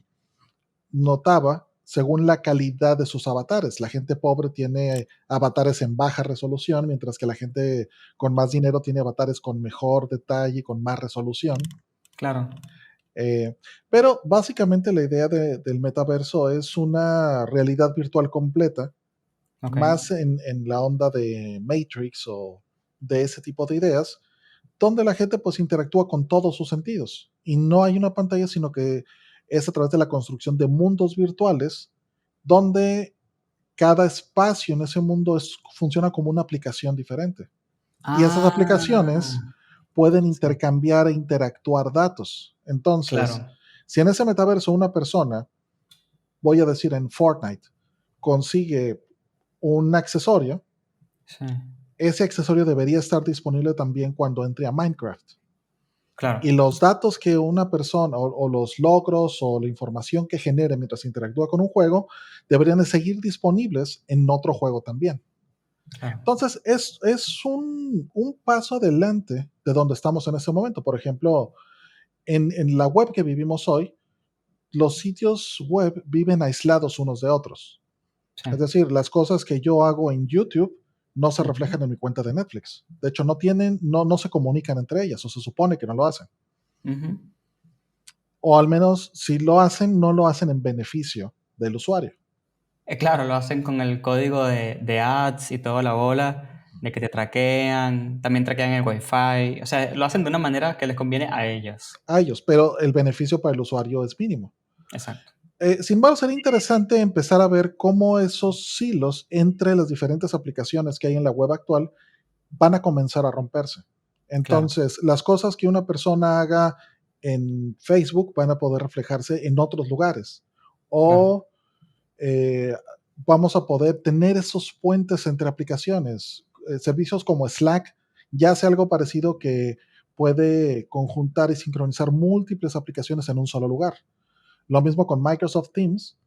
notaba según la calidad de sus avatares. La gente pobre tiene avatares en baja resolución, mientras que la gente con más dinero tiene avatares con mejor detalle, con más resolución. claro. Eh, pero básicamente la idea del metaverso es una realidad virtual completa, Ok. más en la onda de Matrix o de ese tipo de ideas, donde la gente pues interactúa con todos sus sentidos y no hay una pantalla, sino que es a través de la construcción de mundos virtuales donde cada espacio en ese mundo funciona como una aplicación diferente. Y esas aplicaciones Ah, pueden sí, intercambiar e interactuar datos. Entonces, claro. si en ese metaverso una persona, voy a decir en Fortnite, consigue un accesorio, Sí, ese accesorio debería estar disponible también cuando entre a Minecraft. Y claro, los datos que una persona o los logros o la información que genere mientras interactúa con un juego deberían de seguir disponibles en otro juego también. claro. Entonces, es un paso adelante de donde estamos en este momento. Por ejemplo, en la web que vivimos hoy, los sitios web viven aislados unos de otros. Sí. Es decir, las cosas que yo hago en YouTube no se Ujú, reflejan en mi cuenta de Netflix. De hecho, no se comunican entre ellas, o se supone que no lo hacen. ujú. O al menos si lo hacen, no lo hacen en beneficio del usuario. Claro, lo hacen con el código de ads y toda la bola, de que te traquean, también traquean el wifi, o sea, lo hacen de una manera que les conviene a ellos. A ellos, pero el beneficio para el usuario es mínimo. Exacto. Sin embargo, sería interesante empezar a ver cómo esos silos entre las diferentes aplicaciones que hay en la web actual van a comenzar a romperse. Claro. Entonces, las cosas que una persona haga en Facebook van a poder reflejarse en otros lugares. Claro. O vamos a poder tener esos puentes entre aplicaciones. Servicios como Slack ya hace algo parecido que puede conjuntar y sincronizar múltiples aplicaciones en un solo lugar. Lo mismo con Microsoft Teams,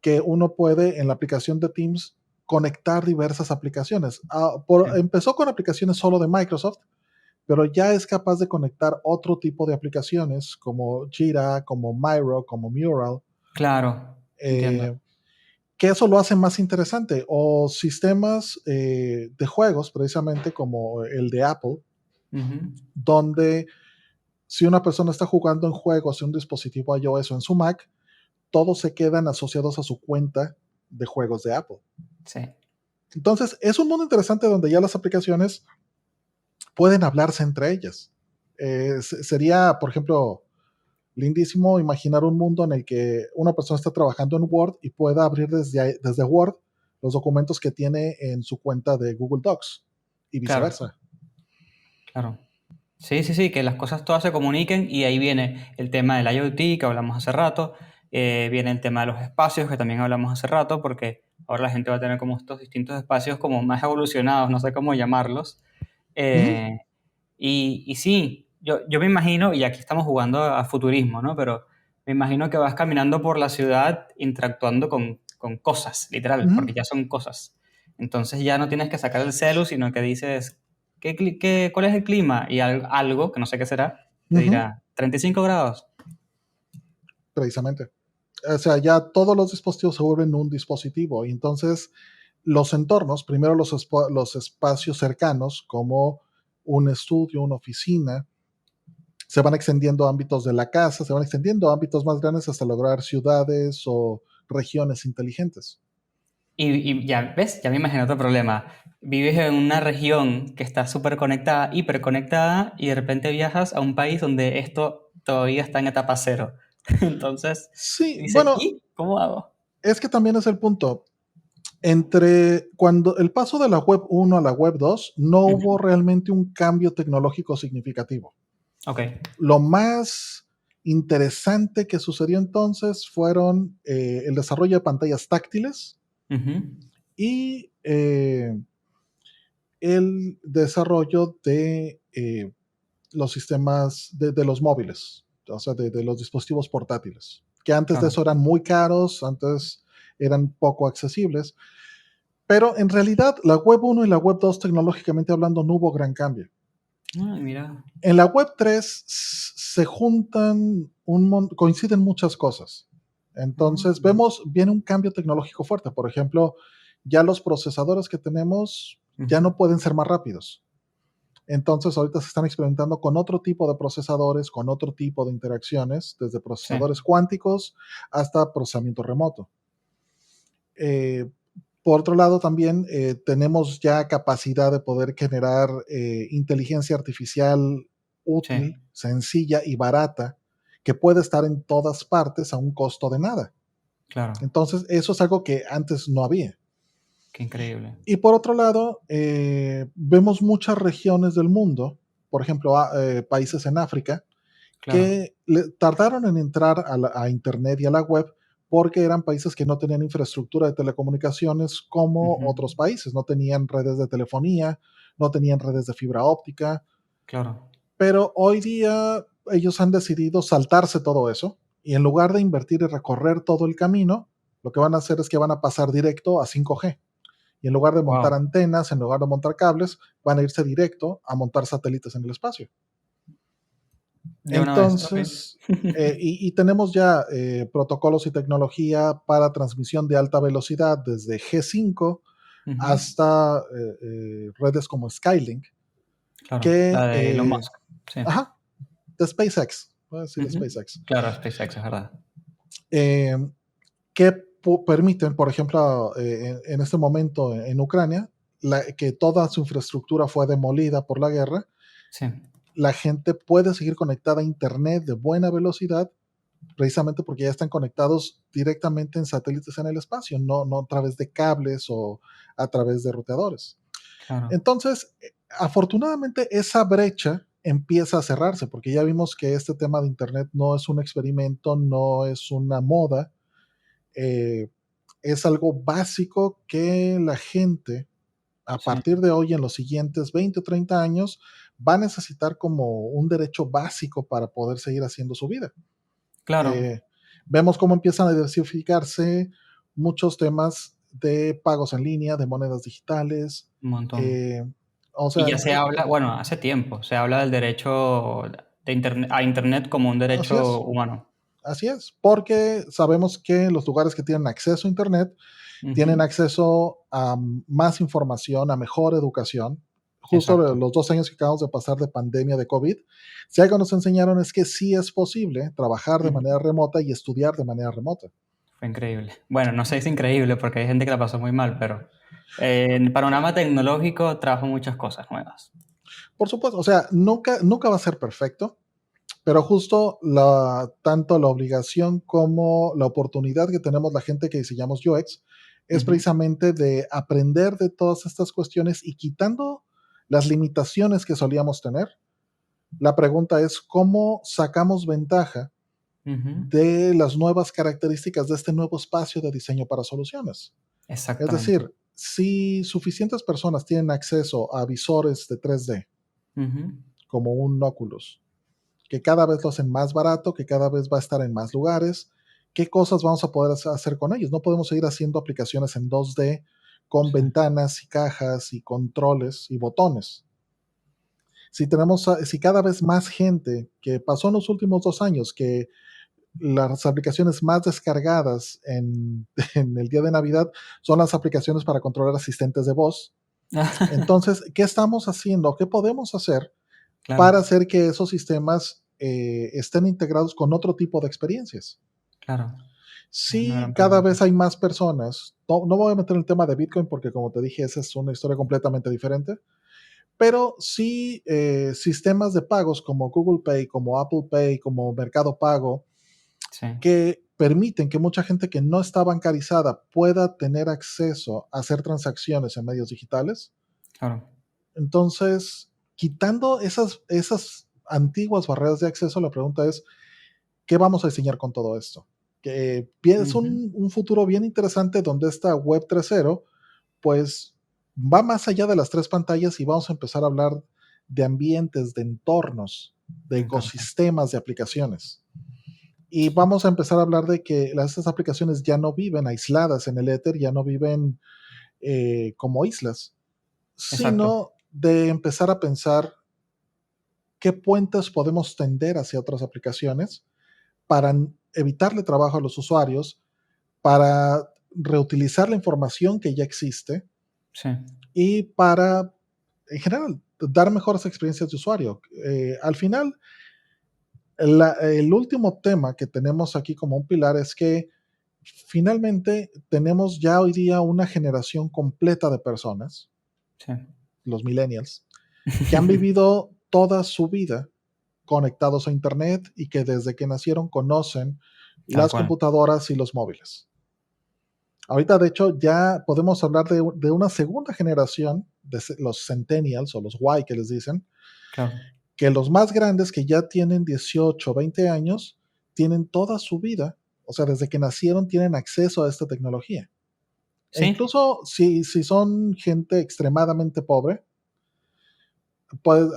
que uno puede en la aplicación de Teams conectar diversas aplicaciones. Sí. Empezó con aplicaciones solo de Microsoft, pero ya es capaz de conectar otro tipo de aplicaciones como Jira, como Miro, como Mural, Claro, entiendo. eh, que eso lo hace más interesante. O sistemas de juegos, precisamente como el de Apple, Ujú. donde si una persona está jugando en juegos en un dispositivo iOS o en su Mac, todos se quedan asociados a su cuenta de juegos de Apple. Sí. Entonces, es un mundo interesante donde ya las aplicaciones pueden hablarse entre ellas. Sería, por ejemplo, lindísimo imaginar un mundo en el que una persona está trabajando en Word y pueda abrir desde Word los documentos que tiene en su cuenta de Google Docs y Claro, viceversa. claro. Sí, sí, sí, que las cosas todas se comuniquen y ahí viene el tema del IoT que hablamos hace rato, viene el tema de los espacios que también hablamos hace rato, porque ahora la gente va a tener como estos distintos espacios como más evolucionados, no sé cómo llamarlos. Ujú. Eh, y sí, yo me imagino, y aquí estamos jugando a futurismo, ¿no? Pero me imagino que vas caminando por la ciudad interactuando con cosas, literal, Ujú. porque ya son cosas. Entonces ya no tienes que sacar el celu, sino que dices, ¿cuál es el clima? Y algo, que no sé qué será, te Ujú. dirá, 35 grados. Precisamente. O sea, ya todos los dispositivos se vuelven un dispositivo. Y entonces, los entornos, primero los espacios cercanos, como un estudio, una oficina, se van extendiendo a ámbitos de la casa, se van extendiendo a ámbitos más grandes hasta lograr ciudades o regiones inteligentes. Y ya, ¿ves? Ya me imagino otro problema. Vives en una región que está súper conectada, hiperconectada, y de repente viajas a un país donde esto todavía está en etapa cero. Entonces, Sí, dices, bueno, ¿y cómo hago? es que también es el punto. Entre cuando el paso de la web 1 a la web 2 no hubo Ujú. realmente un cambio tecnológico significativo. Ok, Lo más interesante que sucedió entonces fueron el desarrollo de pantallas táctiles ujú, y el desarrollo de los sistemas de los móviles, o sea, de los dispositivos portátiles, que antes de claro. eso eran muy caros, antes eran poco accesibles, pero en realidad la web 1 y la web 2 tecnológicamente hablando no hubo gran cambio. Ay, mira. En la web 3 se juntan, coinciden muchas cosas. Entonces Mm, viene un cambio tecnológico fuerte. Por ejemplo, ya los procesadores que tenemos ya ujú, no pueden ser más rápidos. Entonces ahorita se están experimentando con otro tipo de procesadores, con otro tipo de interacciones, desde sí, procesadores cuánticos hasta procesamiento remoto. Eh, por otro lado, también tenemos ya capacidad de poder generar inteligencia artificial sí, útil, sencilla y barata, que puede estar en todas partes a un costo de nada. claro. Entonces, eso es algo que antes no había. Qué increíble. Y por otro lado, vemos muchas regiones del mundo, por ejemplo, países en África, Claro. que tardaron en entrar a Internet y a la web porque eran países que no tenían infraestructura de telecomunicaciones como Ujú, otros países, no tenían redes de telefonía, no tenían redes de fibra óptica, claro. pero hoy día ellos han decidido saltarse todo eso y en lugar de invertir y recorrer todo el camino, lo que van a hacer es que van a pasar directo a 5G. Y en lugar de montar Wow. antenas, en lugar de montar cables, van a irse directo a montar satélites en el espacio. De una vez. Ok. Entonces, tenemos ya protocolos y tecnología para transmisión de alta velocidad desde G5 Ujú, hasta redes como Skylink, claro. La que, de Elon Musk. Sí. ajá, de SpaceX, voy a decir de Ujú, SpaceX, claro, SpaceX, es verdad. eh, que permiten, por ejemplo, en este momento en Ucrania, que toda su infraestructura fue demolida por la guerra, Sí. la gente puede seguir conectada a Internet de buena velocidad precisamente porque ya están conectados directamente en satélites en el espacio, no a través de cables o a través de ruteadores. Claro. Entonces, afortunadamente, esa brecha empieza a cerrarse, porque ya vimos que este tema de Internet no es un experimento, no es una moda, eh, es algo básico que la gente a Sí, partir de hoy en los siguientes 20 o 30 años va a necesitar como un derecho básico para poder seguir haciendo su vida. claro, Eh, Vemos cómo empiezan a diversificarse muchos temas de pagos en línea, de monedas digitales. un montón. eh, o Y sea, ya se habla, bueno, hace tiempo, se habla del derecho a Internet como un así derecho es, humano. así es, porque sabemos que los lugares que tienen acceso a Internet tienen Ujú, acceso a más información, a mejor educación. Justo exacto. los 2 años que acabamos de pasar de pandemia de COVID, si algo nos enseñaron es que sí es posible trabajar de Ujú. manera remota y estudiar de manera remota. Fue increíble. Bueno, no sé si increíble porque hay gente que la pasó muy mal, pero en panorama tecnológico trajo muchas cosas nuevas. Por supuesto, o sea, nunca va a ser perfecto, pero justo tanto la obligación como la oportunidad que tenemos la gente que diseñamos UX es Ujú, precisamente de aprender de todas estas cuestiones y quitando las limitaciones que solíamos tener. La pregunta es cómo sacamos ventaja ujú. de las nuevas características de este nuevo espacio de diseño para soluciones. Es Exactamente. decir, si suficientes personas tienen acceso a visores de 3D, Ujú. como un Oculus, que cada vez lo hacen más barato, que cada vez va a estar en más lugares, ¿qué cosas vamos a poder hacer con ellos? No podemos seguir haciendo aplicaciones en 2D con Sí. ventanas y cajas y controles y botones. Si cada vez más gente, que pasó en los últimos 2 años, que las aplicaciones más descargadas en el día de Navidad son las aplicaciones para controlar asistentes de voz. Entonces, ¿qué estamos haciendo? ¿Qué podemos hacer para Claro, hacer que esos sistemas estén integrados con otro tipo de experiencias? claro. Es una Si gran cada pregunta. vez hay más personas, no voy a meter el tema de Bitcoin porque como te dije, esa es una historia completamente diferente, pero sí sistemas de pagos como Google Pay, como Apple Pay, como Mercado Pago, Sí, que permiten que mucha gente que no está bancarizada pueda tener acceso a hacer transacciones en medios digitales. claro. Entonces, quitando esas antiguas barreras de acceso, la pregunta es, ¿qué vamos a diseñar con todo esto? Que es Ujú. un futuro bien interesante donde esta web 3.0 pues va más allá de las tres pantallas y vamos a empezar a hablar de ambientes, de entornos, de Me encanta. ecosistemas de aplicaciones. Y vamos a empezar a hablar de que estas aplicaciones ya no viven aisladas en el éter, ya no viven como islas, Exacto. sino de empezar a pensar qué puentes podemos tender hacia otras aplicaciones para evitarle trabajo a los usuarios, para reutilizar la información que ya existe Sí, y para, en general, dar mejores experiencias de usuario. Al final, el último tema que tenemos aquí como un pilar es que finalmente tenemos ya hoy día una generación completa de personas, sí. los millennials, que han vivido toda su vida conectados a Internet y que desde que nacieron conocen Tal las cual. computadoras y los móviles. Ahorita, de hecho, ya podemos hablar de una segunda generación, de los centennials o los Y que les dicen, Claro. que los más grandes que ya tienen 18, 20 años, tienen toda su vida, o sea, desde que nacieron tienen acceso a esta tecnología. E Sí, incluso si son gente extremadamente pobre,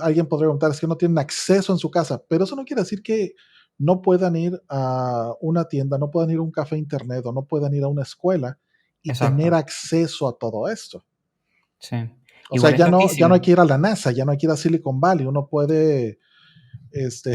alguien podría preguntar, es que no tienen acceso en su casa, pero eso no quiere decir que no puedan ir a una tienda, no puedan ir a un café internet o no puedan ir a una escuela y tener exacto. acceso a todo esto. Sí. O sea, Igual es ya no hay loquísimo. que ir a la NASA, ya no hay que ir a Silicon Valley, uno puede este,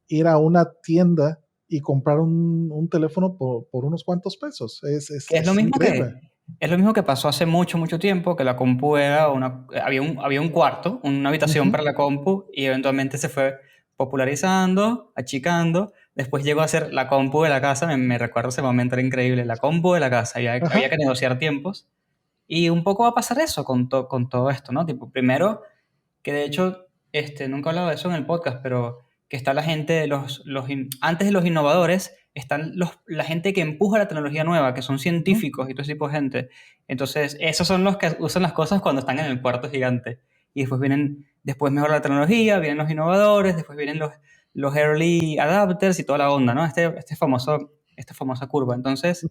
ir a una tienda y comprar un teléfono por unos cuantos pesos. Que Es increíble. es lo mismo que pasó hace mucho, mucho tiempo, que la compu era había un cuarto, una habitación Ujú. para la compu, y eventualmente se fue popularizando, achicando. Después llegó a ser la compu de la casa, me recuerdo ese momento, era increíble, la compu de la casa, había Ajá, que negociar tiempos. Y un poco va a pasar eso con todo esto, ¿no? Tipo, primero, que de hecho, nunca he hablado de eso en el podcast, pero que está la gente, antes de los innovadores, están la gente que empuja la tecnología nueva, que son ujú, científicos y todo ese tipo de gente. Entonces, esos son los que usan las cosas cuando están en el cuarto gigante. Y después vienen después mejora la tecnología, vienen los innovadores, después vienen los early adapters y toda la onda, ¿no? Esta famosa curva. Entonces,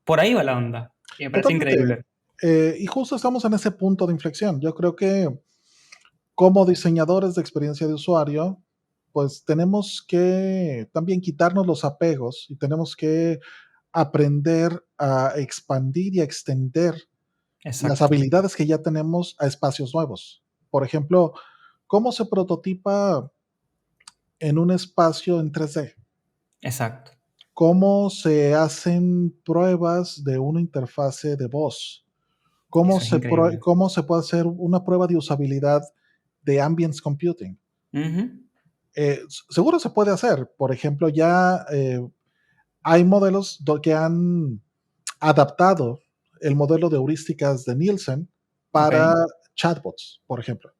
por ahí va la onda. Y me parece Totalmente. increíble. Y justo estamos en ese punto de inflexión. Yo creo que como diseñadores de experiencia de usuario, pues tenemos que también quitarnos los apegos y tenemos que aprender a expandir y a extender las Exacto, habilidades que ya tenemos a espacios nuevos. Por ejemplo, ¿cómo se prototipa en un espacio en 3D? exacto. ¿Cómo se hacen pruebas de una interfase de voz? Eso es increíble. ¿Cómo se puede hacer una prueba de usabilidad de ambience computing? Ujú. Seguro se puede hacer. Por ejemplo, ya hay modelos que han adaptado el modelo de heurísticas de Nielsen Ok. para chatbots, por ejemplo.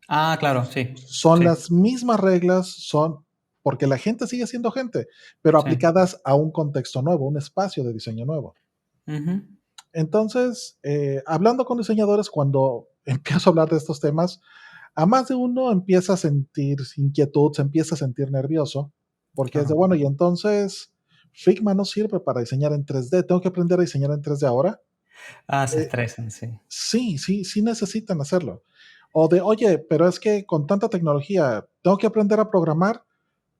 Ah, claro, sí, Son sí, las mismas reglas, son porque la gente sigue siendo gente, pero sí. aplicadas a un contexto nuevo, un espacio de diseño nuevo. Ujú. Entonces, hablando con diseñadores, cuando empiezo a hablar de estos temas, a más de uno empieza a sentir inquietud, se empieza a sentir nervioso, porque es de, Claro. bueno, y entonces Figma no sirve para diseñar en 3D, tengo que aprender a diseñar en 3D ahora. Ah, se Eh, estresan, sí. sí, sí, sí necesitan hacerlo. O de, oye, pero es que con tanta tecnología, ¿tengo que aprender a programar?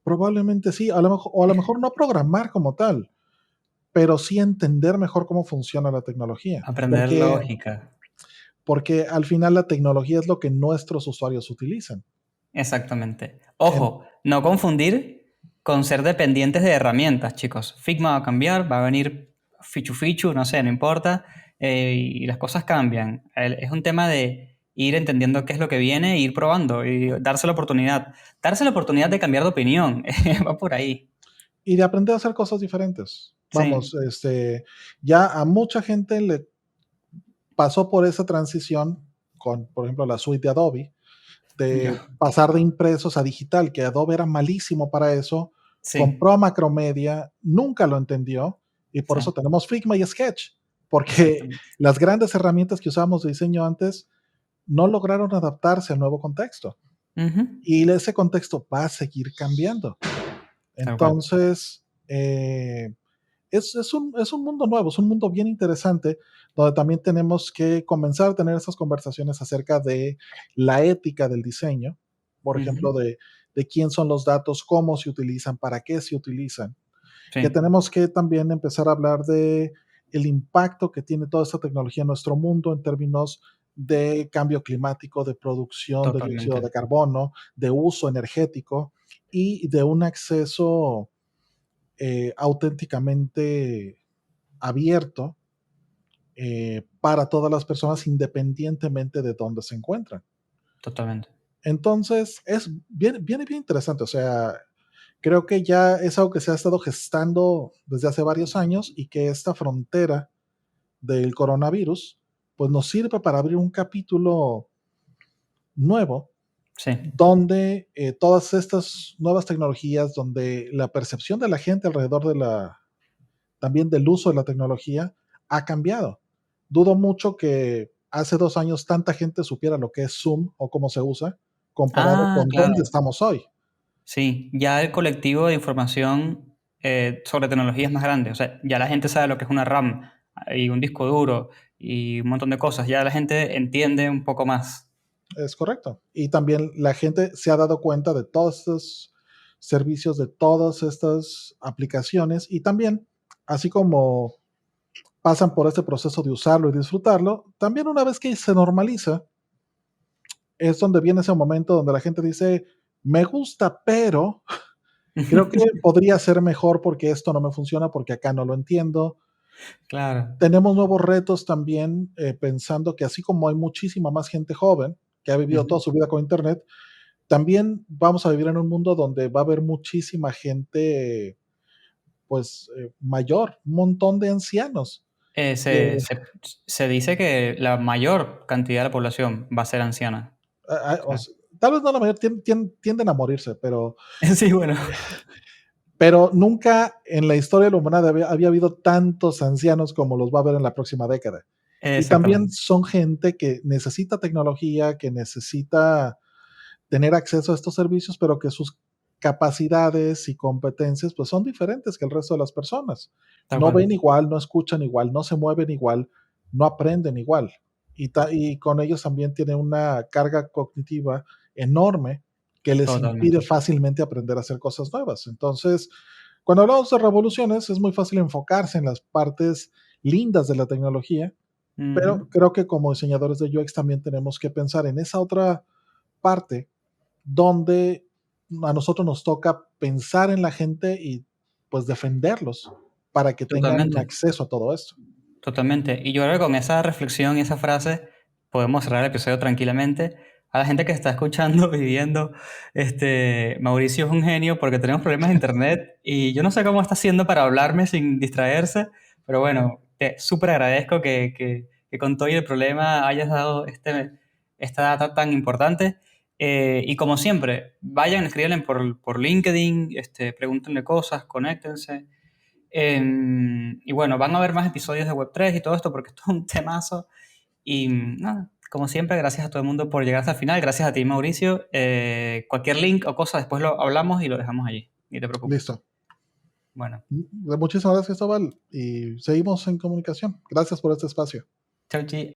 Probablemente sí, a lo mejor, o a lo mejor no programar como tal, pero sí entender mejor cómo funciona la tecnología, Aprender lógica. porque al final la tecnología es lo que nuestros usuarios utilizan. Exactamente. En- Ojo, no confundir con ser dependientes de herramientas, chicos. Figma va a cambiar, va a venir Fichu Fichu, no sé, no importa, y las cosas cambian. Es un tema de ir entendiendo qué es lo que viene e ir probando y darse la oportunidad. Darse la oportunidad de cambiar de opinión. Va por ahí. y de aprender a hacer cosas diferentes. Sí, Vamos, ya a mucha gente le pasó por esa transición con, por ejemplo, la suite de Adobe, yo. de pasar de impresos a digital, que Adobe era malísimo para eso, Sí, compró a Macromedia, nunca lo entendió, y por sí, eso tenemos Figma y Sketch, porque exactamente. las grandes herramientas que usábamos de diseño antes no lograron adaptarse al nuevo contexto. Ujú. Y ese contexto va a seguir cambiando. Tal cual. Entonces, es un mundo nuevo, es un mundo bien interesante, donde también tenemos que comenzar a tener esas conversaciones acerca de la ética del diseño, por Ujú. ejemplo, de quién son los datos, cómo se utilizan, para qué se utilizan, que Sí, tenemos que también empezar a hablar de el impacto que tiene toda esta tecnología en nuestro mundo en términos de cambio climático, de producción de dióxido de totalmente. carbono, de uso energético y de un acceso auténticamente abierto para todas las personas independientemente de dónde se encuentran. Totalmente. Entonces, bien interesante. O sea, creo que ya es algo que se ha estado gestando desde hace varios años y que esta frontera del coronavirus, pues nos sirve para abrir un capítulo nuevo Sí. donde todas estas nuevas tecnologías, donde la percepción de la gente alrededor también del uso de la tecnología ha cambiado. Dudo mucho que hace 2 años tanta gente supiera lo que es Zoom o cómo se usa, comparado Ah, con dónde claro. estamos hoy. Sí, ya el colectivo de información sobre tecnología es más grande. O sea, ya la gente sabe lo que es una RAM y un disco duro y un montón de cosas. Ya la gente entiende un poco más. Es correcto. Y también la gente se ha dado cuenta de todos estos servicios, de todas estas aplicaciones y también, así como pasan por este proceso de usarlo y disfrutarlo, también una vez que se normaliza, es donde viene ese momento donde la gente dice, me gusta, pero creo que podría ser mejor porque esto no me funciona, porque acá no lo entiendo. Claro. Tenemos nuevos retos también, pensando que así como hay muchísima más gente joven que ha vivido Ujú. toda su vida con Internet, también vamos a vivir en un mundo donde va a haber muchísima gente, pues, mayor, un montón de ancianos. Eh, Que, se, se- se dice que la mayor cantidad de la población va a ser anciana. O sea, tal vez no la mayor, tienden a morirse, sí, bueno. pero nunca en la historia de la humanidad había habido tantos ancianos como los va a haber en la próxima década. Y también Exactamente. son gente que necesita tecnología, que necesita, tener acceso a estos servicios, pero que sus capacidades y competencias pues son diferentes que el resto de las personas. Tal No cual. ven igual, no escuchan igual, no se mueven igual, no aprenden igual. Y con ellos también tiene una carga cognitiva enorme que les impide Totalmente. fácilmente aprender a hacer cosas nuevas. Entonces, cuando hablamos de revoluciones, es muy fácil enfocarse en las partes lindas de la tecnología, Ujú. pero creo que como diseñadores de UX también tenemos que pensar en esa otra parte donde a nosotros nos toca pensar en la gente y pues defenderlos para que tengan Totalmente. acceso a todo esto. Totalmente. Y yo creo que con esa reflexión y esa frase podemos cerrar el episodio tranquilamente. A la gente que está escuchando y viendo, Mauricio es un genio porque tenemos problemas de internet y yo no sé cómo está haciendo para hablarme sin distraerse, pero bueno, te súper agradezco que con todo y el problema hayas dado esta data tan importante. Y como siempre, vayan, escríbanle por LinkedIn, pregúntenle cosas, conéctense. Y bueno, van a haber más episodios de Web3 y todo esto porque esto es un temazo. Y nada, como siempre, gracias a todo el mundo por llegar hasta el final. Gracias a ti, Mauricio. Cualquier link o cosa, después lo hablamos y lo dejamos allí. Ni te preocupes. Listo. Bueno, Muchísimas gracias, Cristóbal, y seguimos en comunicación. Gracias por este espacio. chau, chi.